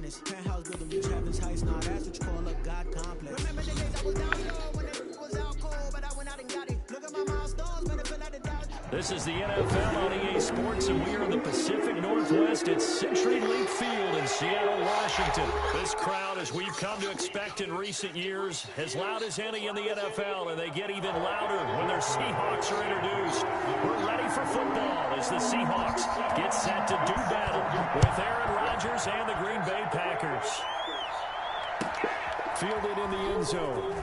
honest. Penthouse building reach heaven's heights. Nah, that's what you call a God complex. Remember the days I was down low when it was out cold, but I went out and got it. Look at my milestones, man, I feel like the doubt. This is the NFL on EA Sports, and we are in the Pacific Northwest at CenturyLink Field in Seattle, Washington. This crowd, as we've come to expect in recent years, as loud as any in the NFL, and they get even louder when their Seahawks are introduced. We're ready for football as the Seahawks get set to do battle with Aaron Rodgers and the Green Bay Packers. Fielded in the end zone.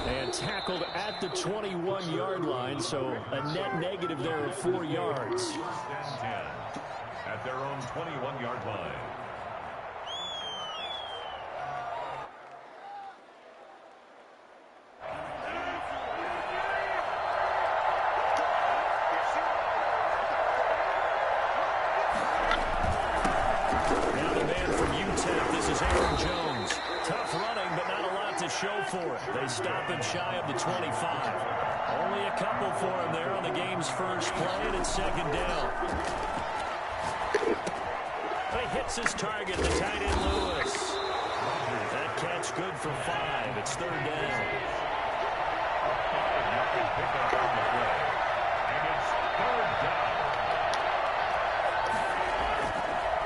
And tackled at the 21-yard line, so a net negative there of 4 yards. At their own 21-yard line. Now the man from UTEP, this is Aaron Jones. Tough running, but not a lot to show for it. They stop him shy of the 25. Only a couple for him there on the game's first play, and it's second down. He hits his target, the tight end Lewis. That catch good for 5. It's third down.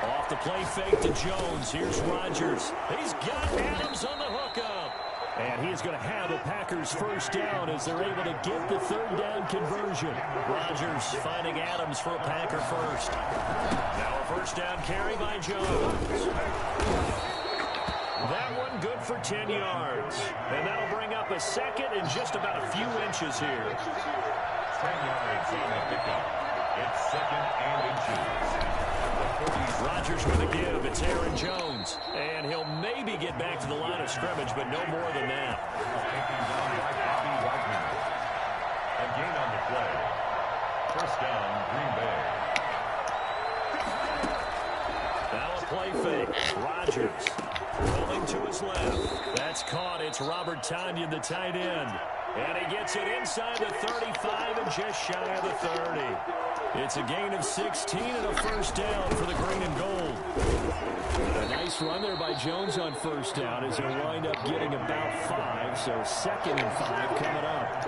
Off the play fake to Jones. Here's Rodgers. He's got Adams on the hookup. And he's going to have a Packers first down as they're able to get the third down conversion. Rodgers finding Adams for a Packer first. Now a first down carry by Jones. That one good for 10 yards. And that'll bring up a second and just about a few inches here. 10 yards on the pickup. It's second and inches. Rodgers with a give. It's Aaron Jones. And he'll maybe get back to the line of scrimmage, but no more than that. A gain on the play. First down, Green Bay. Now a play fake. Rodgers rolling to his left. That's caught. It's Robert Tonyan, the tight end. And he gets it inside the 35 and just shy of the 30. It's a gain of 16 and a first down for the green and gold. A nice run there by Jones on first down as he'll wind up getting about 5. So second and 5 coming up.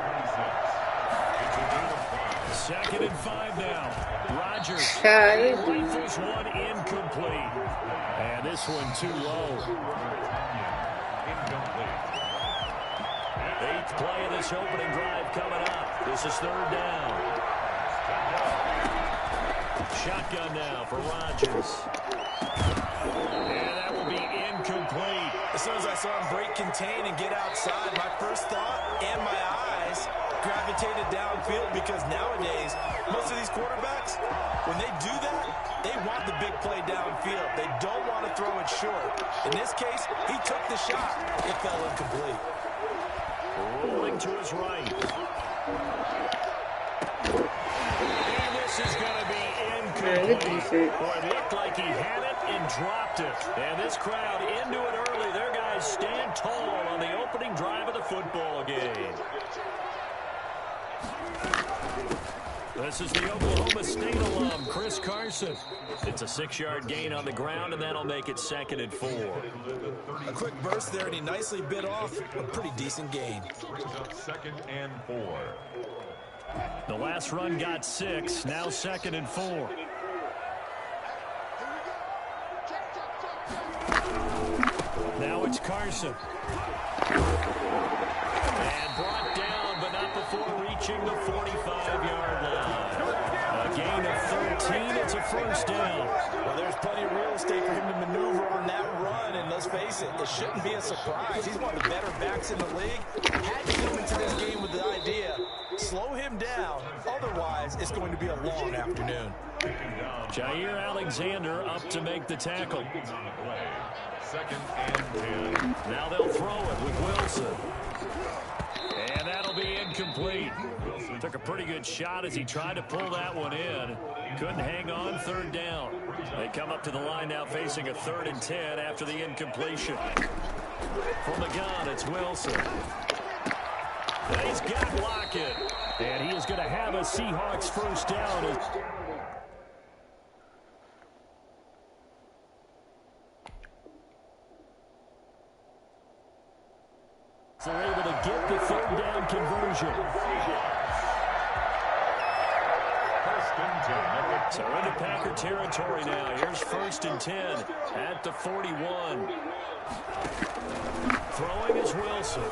Second and 5 now. Rodgers rifles one incomplete. And this one too low. Eighth play of this opening drive coming up. This is third down. Shotgun now for Rodgers. And that will be incomplete. As soon as I saw him break contain and get outside, my first thought and my eyes gravitated downfield, because nowadays, most of these quarterbacks, when they do that, they want the big play downfield. They don't want to throw it short. In this case, he took the shot. It fell incomplete. Rolling to his right. And this is going to be incomplete. Boy, it looked like he had it and dropped it. And this crowd into it early. Their guys stand tall on the opening drive of the football game. This is the Oklahoma State alum, Chris Carson. It's a 6-yard gain on the ground, and that'll make it second and 4. A quick burst there, and he nicely bit off a pretty decent gain. Second and 4. The last run got 6, now second and 4. Now it's Carson. And brought down, but not before reaching the 45-yard line. A gain of 13, it's a first down. Well, there's plenty of real estate for him to maneuver on that run, and let's face it, it shouldn't be a surprise. He's one of the better backs in the league. Had to come into this game with the idea, slow him down, otherwise it's going to be a long afternoon. Jair Alexander up to make the tackle. Second and 10. Now they'll throw it with Wilson. And that'll be incomplete. Took a pretty good shot as he tried to pull that one in. Couldn't hang on, third down. They come up to the line now facing a 3rd and 10 after the incompletion. From the gun, it's Wilson. And he's got Lockett. And he is going to have a Seahawks first down. They're able to get the third down conversion. So into Packer territory now. Here's 1st and 10 at the 41. Throwing is Wilson.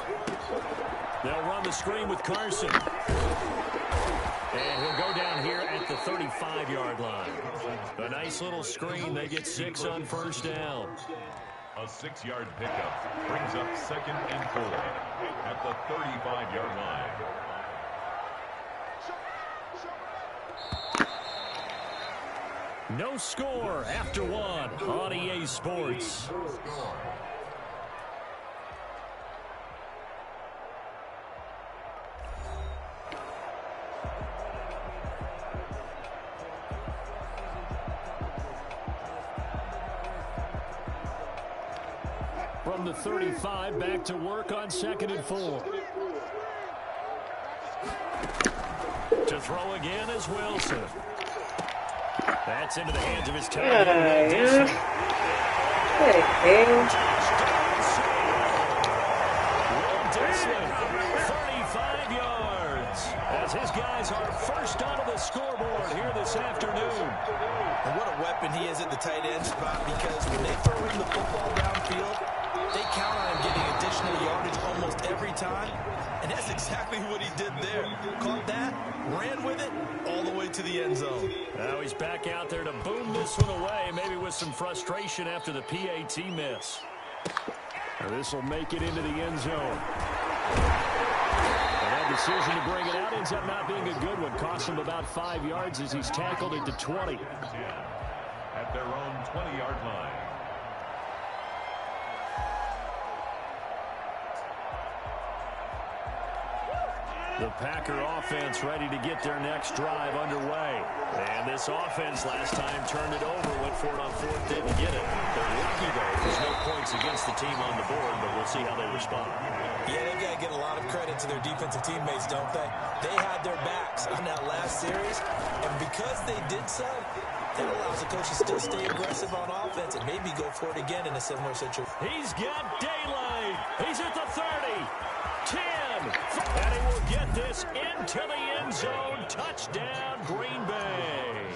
They'll run the screen with Carson. And he'll go down here at the 35-yard line. A nice little screen. They get 6 on 1st down. A 6-yard pickup brings up 2nd and 4 at the 35-yard line. No score after 1 on EA Sports. From the 35, back to work on 2nd and 4. To throw again is Wilson. That's into the hands of his tight end. Hey, 35 yards. As his guys are first onto the scoreboard here this afternoon. And what a weapon he is at the tight end spot, because when they throw him the football downfield, they count on him getting additional yardage almost every time. And that's exactly what he did there. Caught that, ran with it, all the way to the end zone. Now he's back out there to boom this one away, maybe with some frustration after the PAT miss. This will make it into the end zone. And that decision to bring it out ends up not being a good one. Cost him about 5 yards as he's tackled it to 20. At their own 20-yard line. The Packer offense ready to get their next drive underway. And this offense last time turned it over, went for it on 4th, didn't get it. They're lucky, though. There's no points against the team on the board, but we'll see how they respond. Yeah, they've got to get a lot of credit to their defensive teammates, don't they? They had their backs on that last series, and because they did so, that allows the coach to still stay aggressive on offense and maybe go for it again in a similar situation. He's got daylight. He's at the 30. 10, and he will get this into the end zone. Touchdown, Green Bay.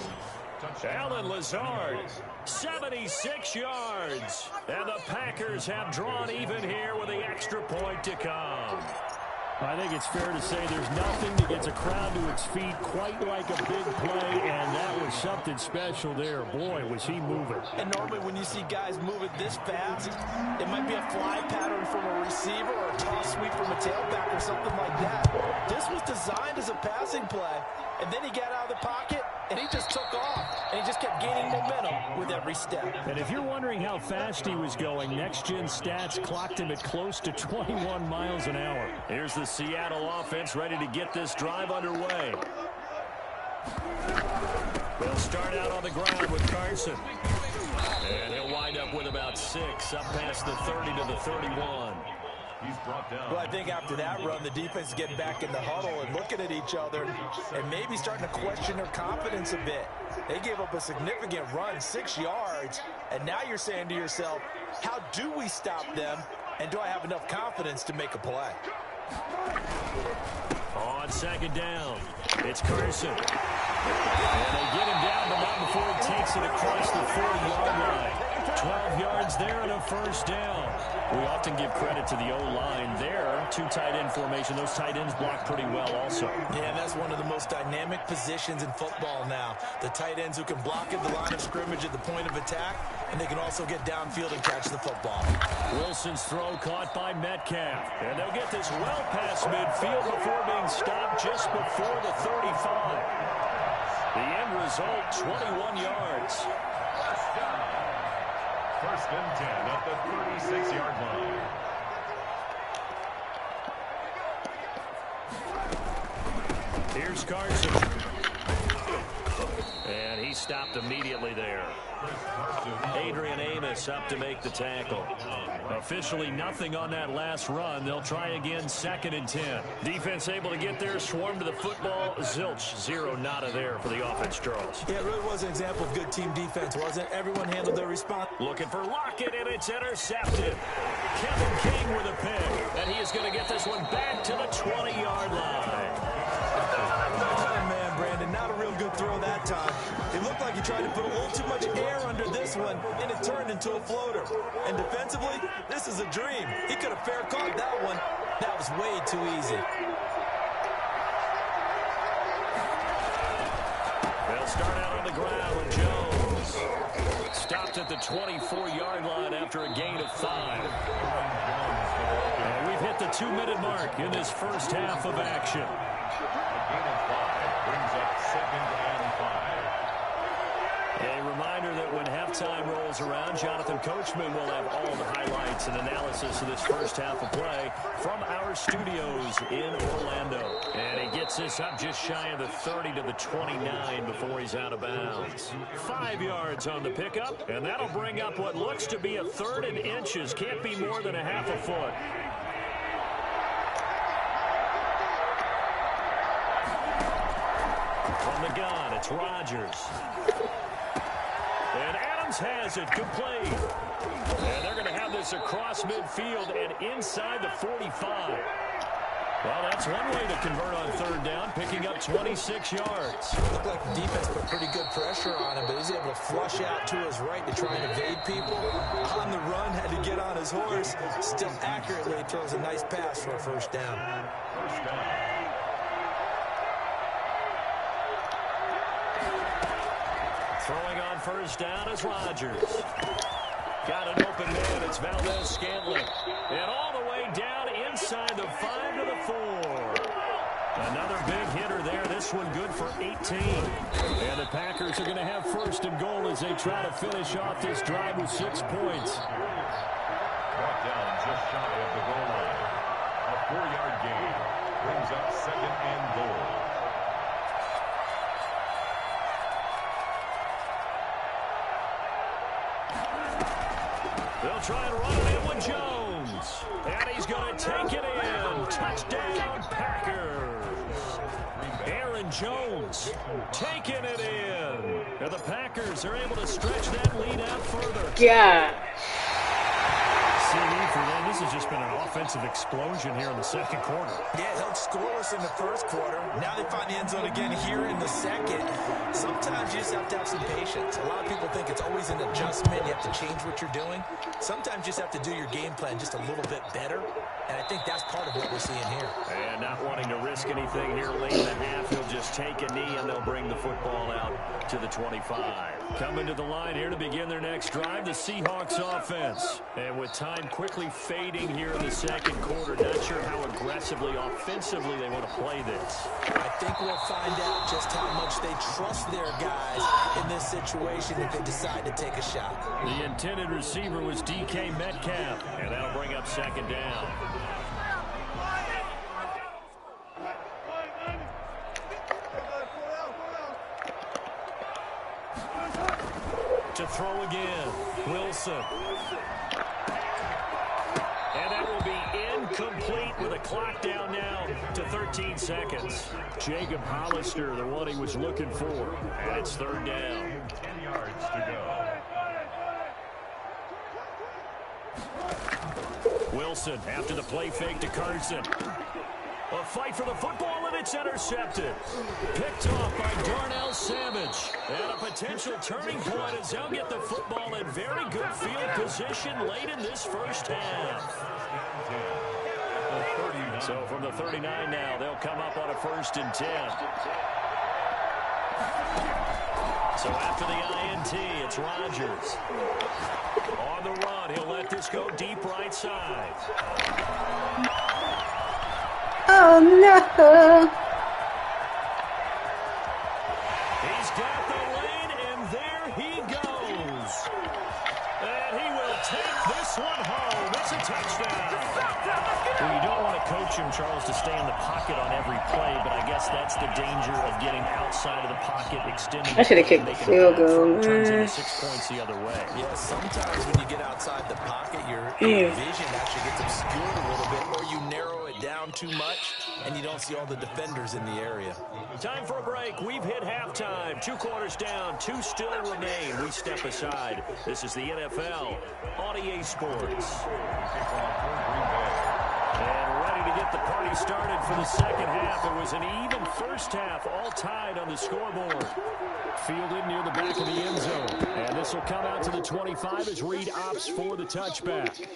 Alan Lazard, 76 yards. And the Packers have drawn even here with the extra point to come. I think it's fair to say there's nothing that gets a crowd to its feet quite like a big play, and that was something special there. Boy, was he moving. And normally when you see guys moving this fast, it might be a fly pattern from a receiver or a toss sweep from a tailback or something like that. This was designed as a passing play, and then he got out of the pocket, and he just took off, and he just kept gaining momentum with every step. And if you're wondering how fast he was going, next-gen stats clocked him at close to 21 miles an hour. Here's the Seattle offense ready to get this drive underway. They'll start out on the ground with Carson. And he'll wind up with about 6, up past the 30 to the 31. He's brought down. Well, I think after that run, the defense is getting back in the huddle and looking at each other and maybe starting to question their confidence a bit. They gave up a significant run, 6 yards, and now you're saying to yourself, how do we stop them, and do I have enough confidence to make a play? On 2nd down, it's Carson. And they get him down, but not before he takes it across the 40-yard line. 12 yards there and a 1st down. We often give credit to the O-line there. 2 tight end formation. Those tight ends block pretty well also. Yeah, and that's one of the most dynamic positions in football now. The tight ends who can block at the line of scrimmage at the point of attack, and they can also get downfield and catch the football. Wilson's throw caught by Metcalf. And they'll get this well past midfield before being stopped just before the 35. The end result, 21 yards. 1st and 10 at the 36-yard line. Here's Carson. And he stopped immediately there. Adrian Amos up to make the tackle. Officially nothing on that last run. They'll try again, 2nd and 10. Defense able to get there, swarm to the football. Zilch, 0 nada there for the offense draws. Yeah, it really was an example of good team defense, wasn't it? Everyone handled their response. Looking for Lockett, and it's intercepted. Kevin King with a pick, and he is going to get this one back to the 20-yard line. Oh, man, Brandon, not a real good throw that time. It looked like he tried to put a little too much air under this one, and it turned into a floater. And defensively, this is a dream. He could have fair caught that one. That was way too easy. They'll start out on the ground with Jones. Stopped at the 24-yard line after a gain of 5. And we've hit the 2-minute mark in this first half of action. A gain of 5 brings up 2nd and 5. A reminder that when halftime rolls around, Jonathan Coachman will have all the highlights and analysis of this first half of play from our studios in Orlando. And he gets this up just shy of the 30 to the 29 before he's out of bounds. 5 yards on the pickup, and that'll bring up what looks to be a 3rd and inches. Can't be more than a half a foot. From the gun, it's Rodgers. And Adams has it, complete. And they're going to have this across midfield and inside the 45. Well, that's one way to convert on 3rd down, picking up 26 yards. Looked like the defense put pretty good pressure on him, but he's able to flush out to his right to try and evade people. On the run, had to get on his horse. Still accurately throws a nice pass for a 1st down. First down. Throwing on 1st down is Rodgers. Got an open man. It's Valdez-Scantling. And all the way down inside the 5 to the 4. Another big hitter there. This one good for 18. And the Packers are going to have 1st and goal as they try to finish off this drive with 6 points. Brought down just shy of the goal line. A 4-yard gain brings up 2nd and goal. They'll try and run it in with Jones. And he's going to take it in. Touchdown, Packers. Aaron Jones taking it in. And the Packers are able to stretch that lead out further. Yeah. CD for them. This has just been an offensive explosion here in the 2nd quarter. Yeah, held scoreless in the 1st quarter. Now they find the end zone again here in the 2nd. Sometimes you just have to have some patience. A lot of people think it's always an adjustment. You have to change what you're doing. Sometimes you just have to do your game plan just a little bit better. And I think that's part of what we're seeing here. And not wanting to risk anything here late in the half, he'll just take a knee and they'll bring the football out to the 25. Coming to the line here to begin their next drive, the Seahawks offense. And with time quickly fading here in the 2nd quarter, not sure how aggressively, offensively they want to play this. I think we'll find out just how much they trust their guys in this situation if they decide to take a shot. The intended receiver was DK Metcalf, and that'll bring up 2nd down. To throw again, Wilson. And that will be incomplete with a clock down now to 13 seconds. Jacob Hollister, the one he was looking for. And it's 3rd down. 10 yards to go. Wilson after the play fake to Carson. A fight for the football, and it's intercepted. Picked off by Darnell Savage. And a potential turning point as they'll get the football in very good field position late in this first half. So from the 39 now, they'll come up on a 1st and 10. So after the INT, it's Rodgers. On the run, he'll let this go deep right side. Oh, no. He's got the lane, and there he goes. And he will take this one home. It's a touchdown. Well, you don't want to coach him, Charles, to stay in the pocket on every play, but I guess that's the danger of getting outside of the pocket, extending. I should have kicked the field goal. Turns into 6 points the other way. Yeah, sometimes when you get outside the pocket, your vision actually gets obscured a little bit, or you narrow it down too much, and you don't see all the defenders in the area. Time for a break. We've hit halftime. 2 quarters down. 2 still remain. We step aside. This is the NFL on EA Sports. And we started for the second half. It was an even first half, all tied on the scoreboard. Fielded near the back of the end zone. And this will come out to the 25 as Reed opts for the touchback.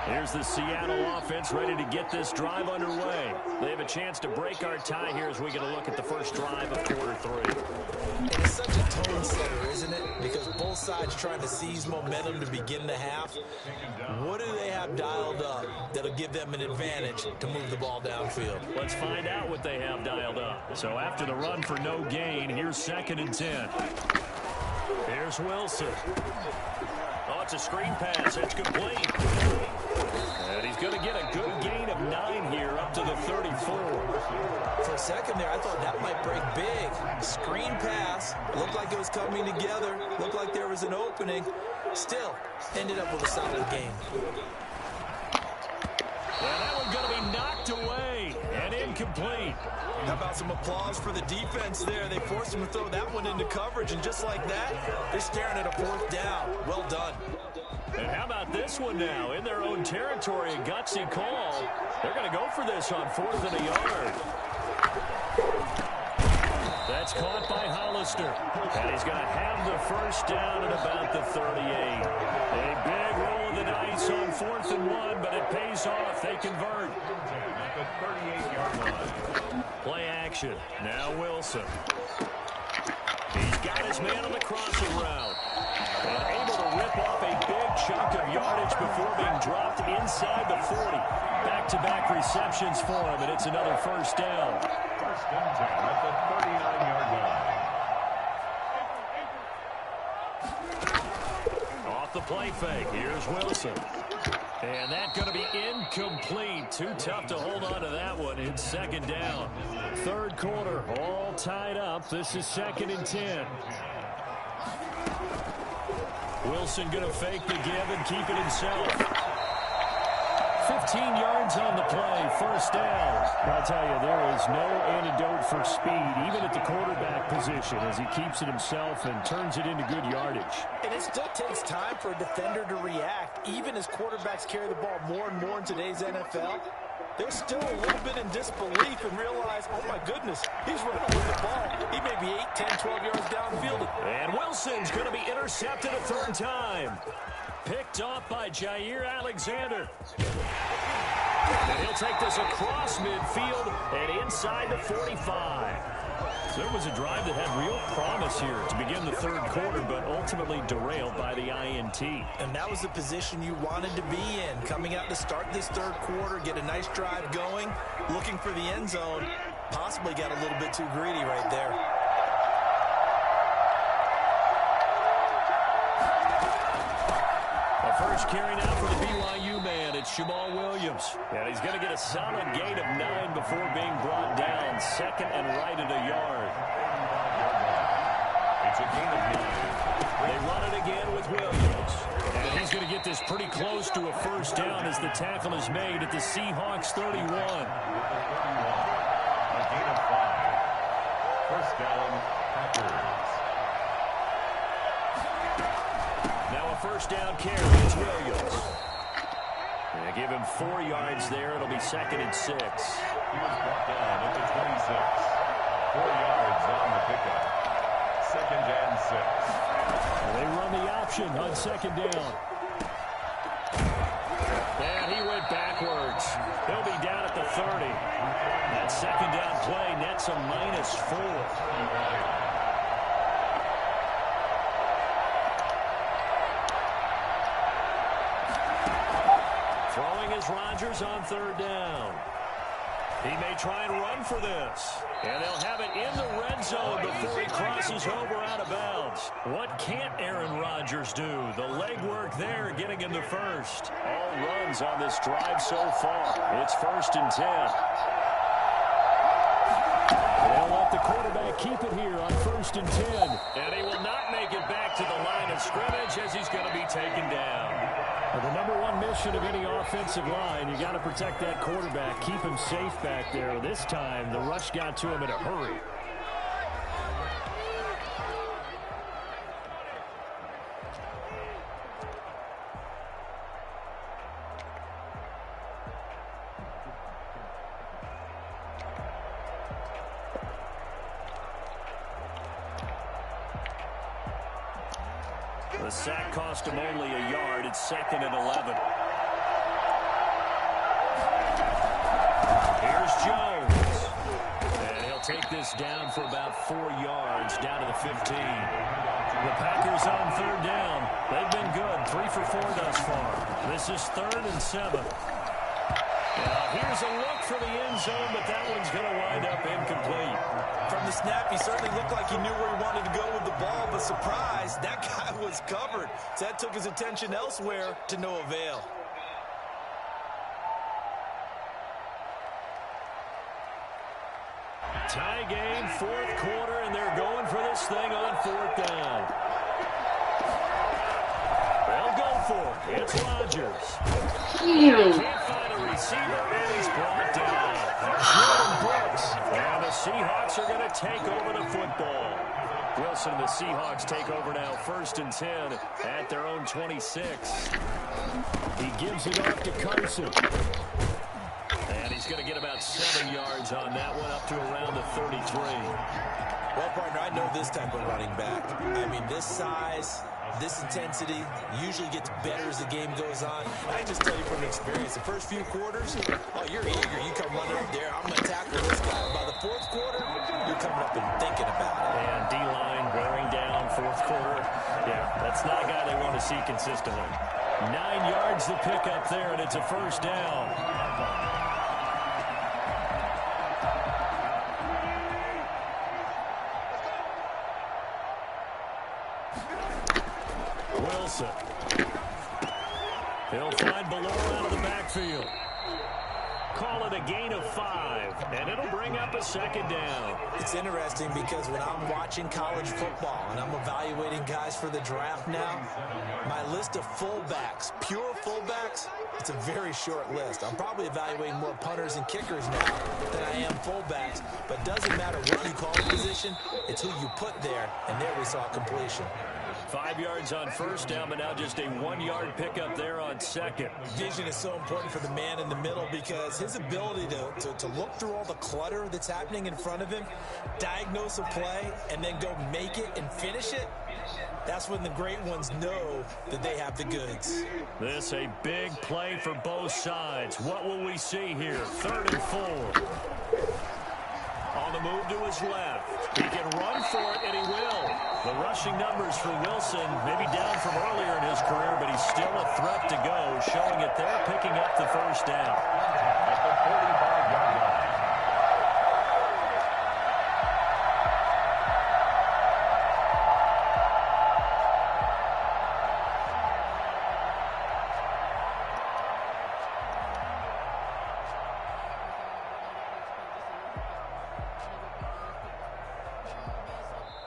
Here's the Seattle offense ready to get this drive underway. They have a chance to break our tie here as we get a look at the first drive of quarter 3. And it's such a tone setter, isn't it? Because both sides trying to seize momentum to begin the half. What do they have dialed up that'll give them an advantage to move the ball downfield? Let's find out what they have dialed up. So after the run for no gain, here's 2nd and 10. Here's Wilson. Oh, it's a screen pass. It's complete. And he's going to get a good gain of 9 here up to the 34. For a second there, I thought that might break big. Screen pass. Looked like it was coming together. Looked like there was an opening. Still, ended up with a solid game. Well, that one's going to be knocked away and incomplete. How about some applause for the defense there? They forced him to throw that one into coverage, and just like that, they're staring at a 4th down. Well done. And how about this one now? In their own territory, a gutsy call. They're going to go for this on 4th and a yard. That's caught by Hollister. And he's going to have the first down at about the 38. A big roll of the dice on 4th and 1, but it pays off. They convert. At the 38-yard line. Play action. Now Wilson. He's got his man on the crossing route. And able to rip off a big chunk of yardage before being dropped inside the 40. Back-to-back receptions for him, and it's another first down. 1st and 10 at the 39-yard line. Off the play fake. Here's Wilson. And that's going to be incomplete. Too tough to hold on to that one. It's 2nd down. 3rd quarter, all tied up. This is 2nd and 10. Wilson going to fake the give and keep it himself. 15 yards on the play, first down. I'll tell you, there is no antidote for speed, even at the quarterback position, as he keeps it himself and turns it into good yardage. And it still takes time for a defender to react, even as quarterbacks carry the ball more and more in today's NFL. They're still a little bit in disbelief and realize, oh my goodness, he's running with the ball. He may be 8, 10, 12 yards downfield. And Wilson's going to be intercepted a 3rd time. Picked off by Jair Alexander. And he'll take this across midfield and inside the 45. So there was a drive that had real promise here to begin the 3rd quarter, but ultimately derailed by the INT. And that was the position you wanted to be in. Coming out to start this 3rd quarter, get a nice drive going, looking for the end zone. Possibly got a little bit too greedy right there. First carry now for the BYU man. It's Jamal Williams. And he's going to get a solid gain of 9 before being brought down. 2nd and right at a yard. It's a gain of 9. They run it again with Williams. And he's going to get this pretty close to a first down as the tackle is made at the Seahawks 31. A gain of 5. First down, Packers. First down carry is Williams. They give him 4 yards there. It'll be 2nd and 6. He was brought down at the 26. 4 yards on the pickup. 2nd and 6. They run the option on 2nd down. And he went backwards. He'll be down at the 30. That 2nd down play nets a -4. Rodgers on 3rd down. He may try and run for this. And they'll have it in the red zone before he crosses over out of bounds. What can't Aaron Rodgers do? The legwork there getting him the first. All runs on this drive so far. It's 1st and 10. They'll let the quarterback keep it here on 1st and 10. And he will not make it back to the line of scrimmage as he's going to be taken down. Well, the #1 mission of any offensive line, you got to protect that quarterback, keep him safe back there. This time, the rush got to him in a hurry. The sack cost him only a yard. It's 2nd and 11. Here's Jones. And he'll take this down for about 4 yards, down to the 15. The Packers on 3rd down. They've been good, 3 for 4 thus far. This is 3rd and 7. Now, here's a look for the end zone, but that one's going to wind up incomplete. From the snap, he certainly looked like he knew where he wanted to go with the ball, but surprise, that guy was covered. So that took his attention elsewhere to no avail. Tie game, 4th quarter, and they're going for this thing on 4th down. They'll go for it. It's Rodgers. Can't find a receiver, and he's brought down. Jordan Brooks. And the Seahawks are going to take over the football. Wilson and the Seahawks take over now, 1st and 10 at their own 26. He gives it off to Carson. And he's going to get about 7 yards on that one, up to around the 33. Well, partner, I know this type of running back. I mean, this size, this intensity usually gets better as the game goes on. I can just tell you from experience, the first few quarters, oh, you're eager. You come running up there, I'm going to tackle this guy. By the 4th quarter, you're coming up and thinking about it. And D-line wearing down 4th quarter. Yeah, that's not a guy they want to see consistently. 9 yards to pick up there, and it's a 1st down. Wilson. He'll find Below out of the backfield. Call it a gain of 5, and it'll bring up a 2nd down. It's interesting because when I'm watching college football and I'm evaluating guys for the draft now, my list of fullbacks, pure fullbacks, it's a very short list. I'm probably evaluating more punters and kickers now than I am fullbacks, but it doesn't matter what you call the position, it's who you put there, and there we saw completion. 5 yards on 1st down, but now just a 1-yard pickup there on 2nd. Vision is so important for the man in the middle because his ability to look through all the clutter that's happening in front of him, diagnose a play, and then go make it and finish it, that's when the great ones know that they have the goods. This a big play for both sides. What will we see here? 3rd and 4. On the move to his left. He can run for it, and he will. The rushing numbers for Wilson, maybe down from earlier in his career, but he's still a threat to go, showing it there, picking up the 1st down. At the 45-yard line.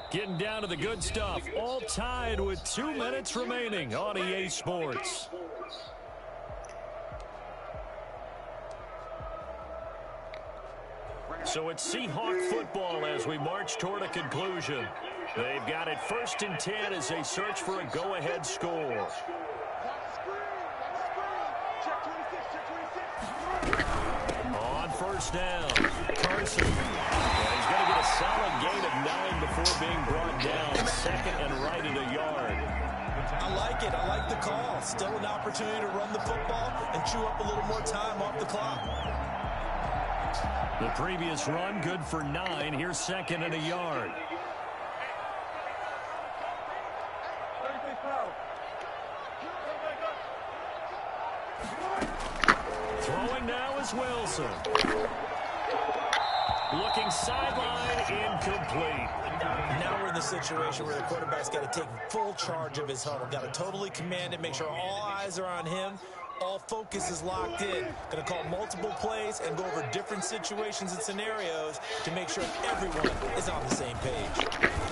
Getting down to the good stuff, all tied with 2 minutes remaining on EA Sports. So it's Seahawk football as we march toward a conclusion. They've got it 1st and 10 as they search for a go-ahead score. On 1st down, Carson. And he's going to get a solid gain of 9 before being brought down. 2nd and right at a yard. I like it. I like the call. Still an opportunity to run the football and chew up a little more time off the clock. The previous run good for 9. Here's 2nd and a yard. Throwing now is Wilson. Looking sideline, incomplete. Now we're in the situation where the quarterback's got to take full charge of his huddle. Got to totally command it, make sure all eyes are on him. All focus is locked in. Going to call multiple plays and go over different situations and scenarios to make sure everyone is on the same page. And he's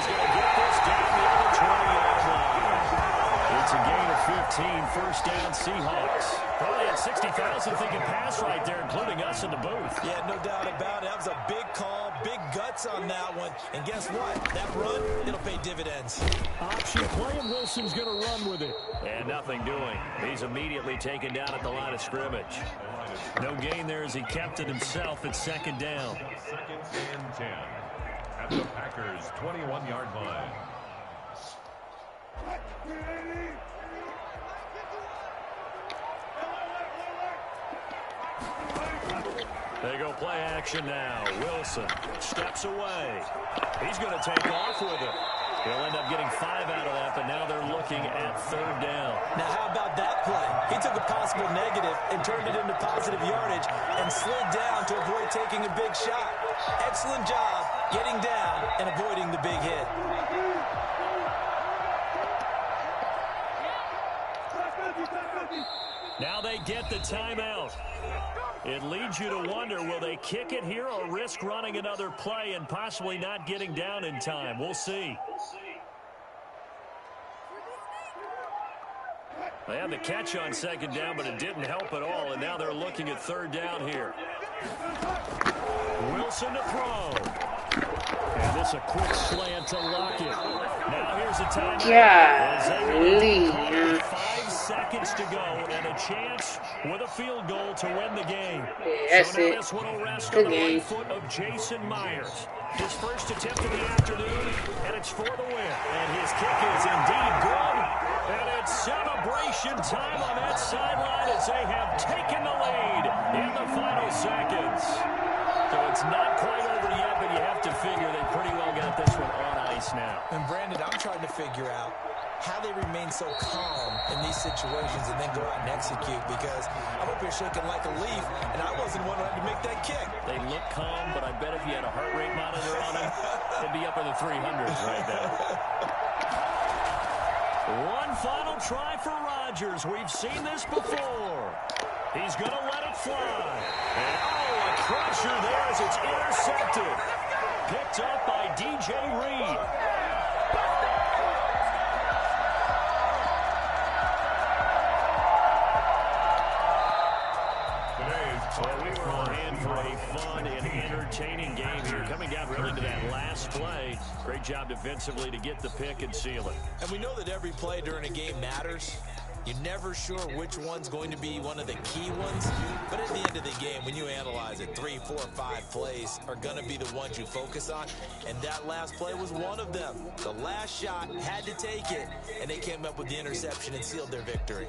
going to get this down near the 20-yard line. It's a gain of 15, 1st down Seahawks. Probably had 60,000 thinking pass right there, including us in the booth. Yeah, no doubt about it. That was a big call, big guts on that one. And guess what? That run, it'll pay dividends. Option play, and Wilson's going to run with it. And nothing doing. He's immediately taken down at the line of scrimmage. No gain there as he kept it himself at 2nd down. 2nd and 10. at the Packers' 21-yard line. They go play action now. Wilson steps away. He's going to take off with it. He'll end up getting 5 out of that, but now they're looking at 3rd down. Now, how about that play? He took a possible negative and turned it into positive yardage and slid down to avoid taking a big shot. Excellent job getting down and avoiding the big hit. Now they get the timeout. It leads you to wonder, will they kick it here or risk running another play and possibly not getting down in time? We'll see. They had the catch on 2nd down, but it didn't help at all, and now they're looking at 3rd down here. Wilson to throw. And this a quick slant to Lockett. Now here's a timeout. Yeah. 5 seconds to go and a chance with a field goal to win the game. That's so now it. this one will rest Good on the game. right foot of Jason Myers. His first attempt of the afternoon, and it's for the win. And his kick is indeed good. And it's celebration time on that sideline as they have taken the lead in the final seconds. So it's not quite over yet, but you have to figure they pretty well got this one on ice now. And Brandon, I'm trying to figure out how they remain so calm in these situations and then go out and execute, because I'm up here shaking like a leaf, and I wasn't one to make that kick. They look calm, but I bet if you had a heart rate monitor on them, they'd be up in the 300s right now. One final try for Rodgers. We've seen this before. He's going to let it fly. And a crusher there as it's intercepted. Picked up by DJ Reed. Well, we were on hand for a fun and entertaining game here. Coming down really to that last play. Great job defensively to get the pick and seal it. And we know that every play during a game matters. You're never sure which one's going to be one of the key ones. But at the end of the game, when you analyze it, 3, 4, 5 plays are going to be the ones you focus on. And that last play was one of them. The last shot had to take it, and they came up with the interception and sealed their victory.